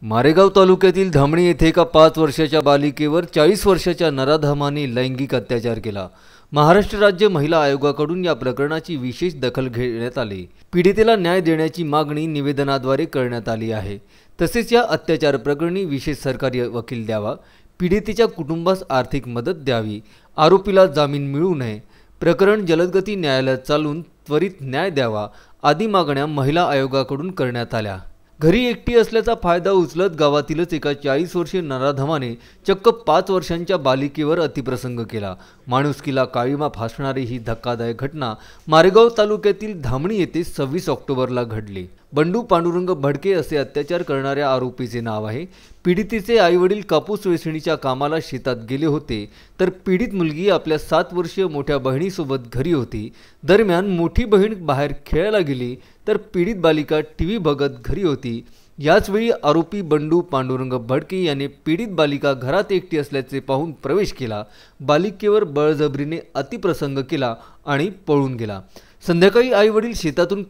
मारेगाव तालुक्यातील धामणी येथे एका 5 वर्षाच्या बालिकेवर 40 वर्षाच्या नराधमाने लैंगिक अत्याचार केला। महाराष्ट्र राज्य महिला आयोगाकडून या प्रकरणाची विशेष दखल घेण्यात आली। पीडितेला न्याय देण्याची मागणी निवेदनाद्वारे करण्यात आली आहे। तसेच या अत्याचार प्रकरणी विशेष सरकारी वकील द्यावा, पीडितेच्या कुटुंबास आर्थिक मदत द्यावी, आरोपीला जामीन मिळू नये, प्रकरण जलदगती न्यायालयात चालवून त्वरित न्याय द्यावा आदी मागण्या महिला आयोगाकडून करण्यात आल्या। घरी एकटी असल्याचा फायदा उचलत गावातीलच एका 40 वर्षीय नराधमाने चक्क 5 वर्षांच्या बालिकेवर अतिप्रसंग केला। माणुसकीला काळीमा फासणारी ही धक्कादायक घटना मारेगाव तालुक्यातील धामणी येथे 26 ऑक्टोबरला घडली। बंडू पांडुरंग भडके असे अत्याचार करणाऱ्या आरोपीचे नाव आहे। पीडितेचे आईवडील कापूस वेचणीच्या कामाला शेतात गेले होते, तर पीडित मुलगी आपल्या 7 वर्षीय मोठ्या बहिणीसोबत घरी होती। दरम्यान मोठी बहीण बाहेर खेळायला गेली, तर पीडित बालिका टीव्ही बघत घरी होती। याचवेळी आरोपी बंडू पांडुरंग भडके याने पीडित बालिका घरात एकटी असल्याचे पाहून प्रवेश केला, बालिकेवर बळजबरीने अतिप्रसंग केला आणि पळून गेला। संध्याकाळी आईवडील शेतातून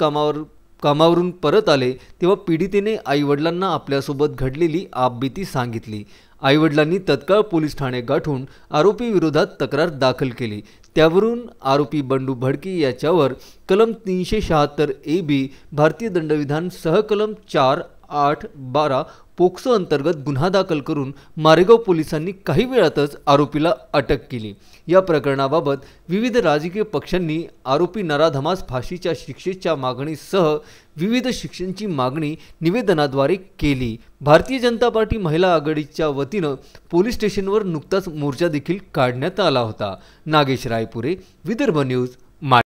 कामावरून परत आले तेव्हा पीडितेने आईवडिलांना आपल्यासोबत घडलेली आपबीती सांगितली। आईवडिलांनी तत्काळ पोलीस ठाणे गाठून आरोपी विरोधात तक्रार दाखल केली। त्यावरून आरोपी बंडू भडके याच्यावर कलम 376 AB भारतीय दंडविधान सहकलम 4, 8, 12 पोक्सो अंतर्गत गुन्हा दाखल करून मारेगाव पोलिसांनी काही वेळातच आरोपीला अटक केली। या प्रकरणाबाबत विविध राजकीय पक्षांनी आरोपी नराधमास फाशीच्या शिक्षेच्या मागणीसह विविध शिक्षांची मागणी निवेदनाद्वारे केली। भारतीय जनता पार्टी महिला आघाडीच्या वतीनं पोलीस स्टेशनवर नुकताच मोर्चा देखील काढण्यात आला होता। नागेश रायपुरे, विदर्भ न्यूज।